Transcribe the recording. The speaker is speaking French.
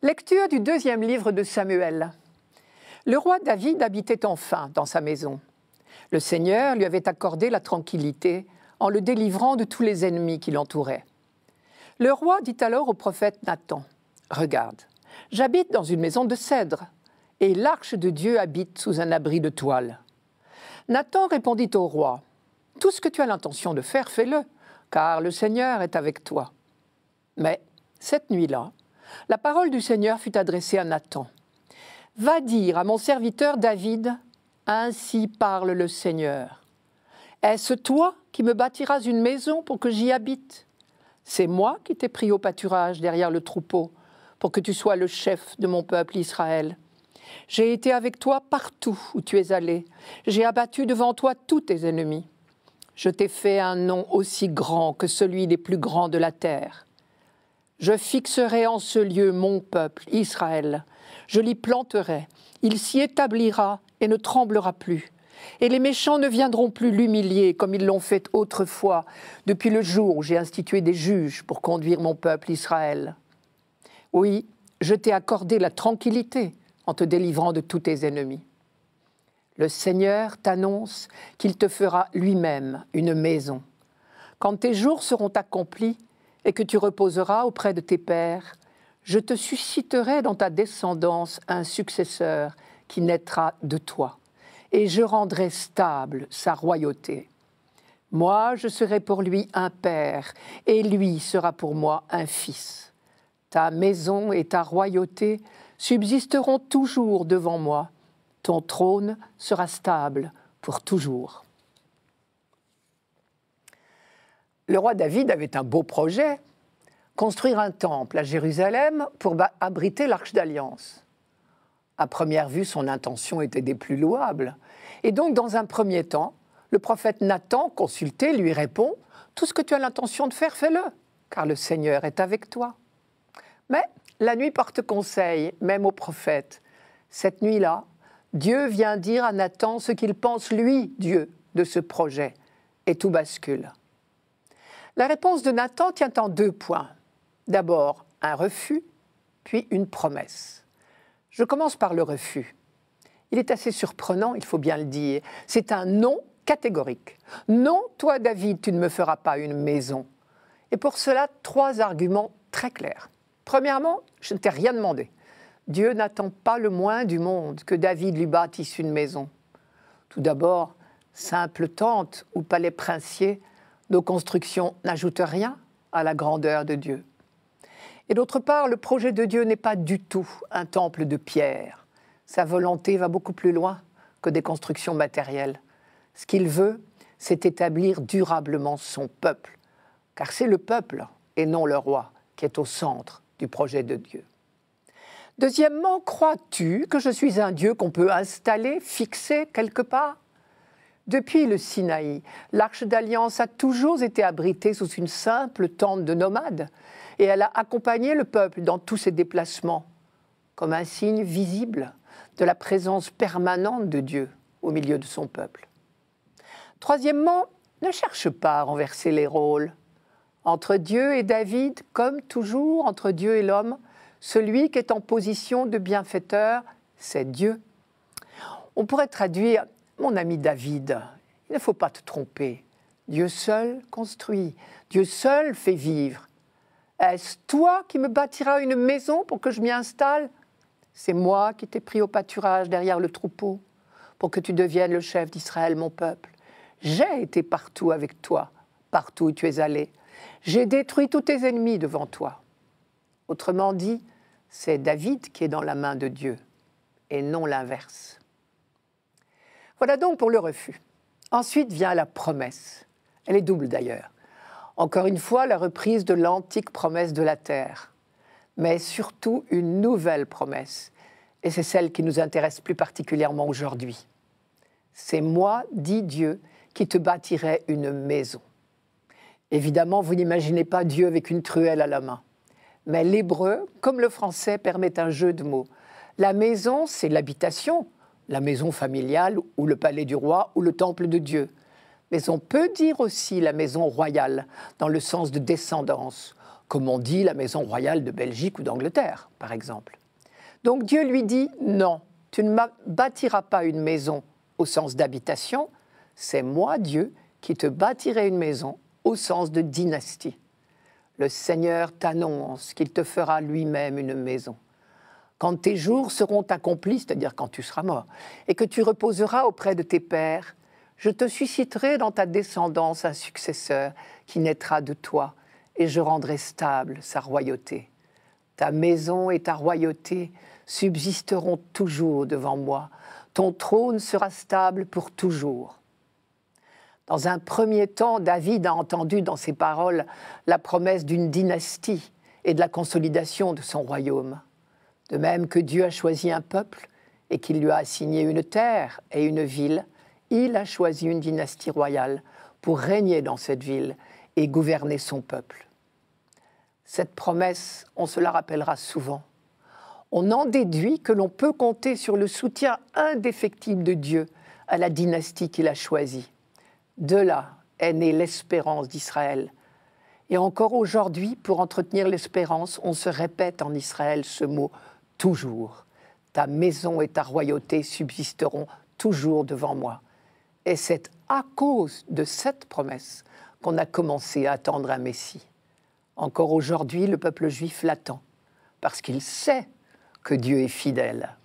Lecture du deuxième livre de Samuel. Le roi David habitait enfin dans sa maison. Le Seigneur lui avait accordé la tranquillité en le délivrant de tous les ennemis qui l'entouraient. Le roi dit alors au prophète Nathan, « Regarde, j'habite dans une maison de cèdre, et l'arche de Dieu habite sous un abri de toile. » Nathan répondit au roi, « Tout ce que tu as l'intention de faire, fais-le, car le Seigneur est avec toi. » Mais cette nuit-là, la parole du Seigneur fut adressée à Nathan. « Va dire à mon serviteur David, ainsi parle le Seigneur. Est-ce toi qui me bâtiras une maison pour que j'y habite? C'est moi qui t'ai pris au pâturage derrière le troupeau, pour que tu sois le chef de mon peuple Israël. J'ai été avec toi partout où tu es allé. J'ai abattu devant toi tous tes ennemis. Je t'ai fait un nom aussi grand que celui des plus grands de la terre. Je fixerai en ce lieu mon peuple, Israël. Je l'y planterai. Il s'y établira et ne tremblera plus. Et les méchants ne viendront plus l'humilier comme ils l'ont fait autrefois, depuis le jour où j'ai institué des juges pour conduire mon peuple Israël. Oui, je t'ai accordé la tranquillité en te délivrant de tous tes ennemis. Le Seigneur t'annonce qu'il te fera lui-même une maison. Quand tes jours seront accomplis et que tu reposeras auprès de tes pères, je te susciterai dans ta descendance un successeur qui naîtra de toi, et je rendrai stable sa royauté. Moi, je serai pour lui un père, et lui sera pour moi un fils. Ta maison et ta royauté subsisteront toujours devant moi. Ton trône sera stable pour toujours. » Le roi David avait un beau projet, construire un temple à Jérusalem pour abriter l'Arche d'Alliance. À première vue, son intention était des plus louables. Et donc, dans un premier temps, le prophète Nathan, consulté, lui répond « Tout ce que tu as l'intention de faire, fais-le, car le Seigneur est avec toi. » Mais la nuit porte conseil, même au prophète. Cette nuit-là, Dieu vient dire à Nathan ce qu'il pense, lui, Dieu, de ce projet. Et tout bascule. La réponse de Nathan tient en 2 points. D'abord, un refus, puis une promesse. Je commence par le refus. Il est assez surprenant, il faut bien le dire. C'est un non catégorique. Non, toi, David, tu ne me feras pas une maison. Et pour cela, 3 arguments très clairs. Premièrement, je ne t'ai rien demandé. Dieu n'attend pas le moins du monde que David lui bâtisse une maison. Tout d'abord, simple tente ou palais princier, nos constructions n'ajoutent rien à la grandeur de Dieu. Et d'autre part, le projet de Dieu n'est pas du tout un temple de pierre. Sa volonté va beaucoup plus loin que des constructions matérielles. Ce qu'il veut, c'est établir durablement son peuple. Car c'est le peuple, et non le roi, qui est au centre du projet de Dieu. Deuxièmement, crois-tu que je suis un Dieu qu'on peut installer, fixer quelque part? Depuis le Sinaï, l'Arche d'Alliance a toujours été abritée sous une simple tente de nomades, et elle a accompagné le peuple dans tous ses déplacements, comme un signe visible de la présence permanente de Dieu au milieu de son peuple. Troisièmement, ne cherche pas à renverser les rôles. Entre Dieu et David, comme toujours entre Dieu et l'homme, celui qui est en position de bienfaiteur, c'est Dieu. On pourrait traduire « Mon ami David, il ne faut pas te tromper. Dieu seul construit, Dieu seul fait vivre. Est-ce toi qui me bâtiras une maison pour que je m'y installe? C'est moi qui t'ai pris au pâturage derrière le troupeau pour que tu deviennes le chef d'Israël, mon peuple. J'ai été partout avec toi, partout où tu es allé. J'ai détruit tous tes ennemis devant toi. » Autrement dit, c'est David qui est dans la main de Dieu, et non l'inverse. Voilà donc pour le refus. Ensuite vient la promesse. Elle est double d'ailleurs. Encore une fois, la reprise de l'antique promesse de la terre, mais surtout une nouvelle promesse, et c'est celle qui nous intéresse plus particulièrement aujourd'hui. C'est moi, dit Dieu, qui te bâtirai une maison. Évidemment, vous n'imaginez pas Dieu avec une truelle à la main. Mais l'hébreu, comme le français, permet un jeu de mots. La maison, c'est l'habitation, la maison familiale ou le palais du roi ou le temple de Dieu. Mais on peut dire aussi la maison royale, dans le sens de descendance, comme on dit la maison royale de Belgique ou d'Angleterre, par exemple. Donc Dieu lui dit « Non, tu ne bâtiras pas une maison au sens d'habitation, c'est moi, Dieu, qui te bâtirai une maison au sens de dynastie. Le Seigneur t'annonce qu'il te fera lui-même une maison. Quand tes jours seront accomplis, c'est-à-dire quand tu seras mort, et que tu reposeras auprès de tes pères, je te susciterai dans ta descendance un successeur qui naîtra de toi, et je rendrai stable sa royauté. Ta maison et ta royauté subsisteront toujours devant moi. Ton trône sera stable pour toujours. » Dans un premier temps, David a entendu dans ses paroles la promesse d'une dynastie et de la consolidation de son royaume. De même que Dieu a choisi un peuple et qu'il lui a assigné une terre et une ville, il a choisi une dynastie royale pour régner dans cette ville et gouverner son peuple. Cette promesse, on se la rappellera souvent. On en déduit que l'on peut compter sur le soutien indéfectible de Dieu à la dynastie qu'il a choisie. De là est née l'espérance d'Israël. Et encore aujourd'hui, pour entretenir l'espérance, on se répète en Israël ce mot « toujours ». Ta maison et ta royauté subsisteront toujours devant moi. Et c'est à cause de cette promesse qu'on a commencé à attendre un Messie. Encore aujourd'hui, le peuple juif l'attend, parce qu'il sait que Dieu est fidèle.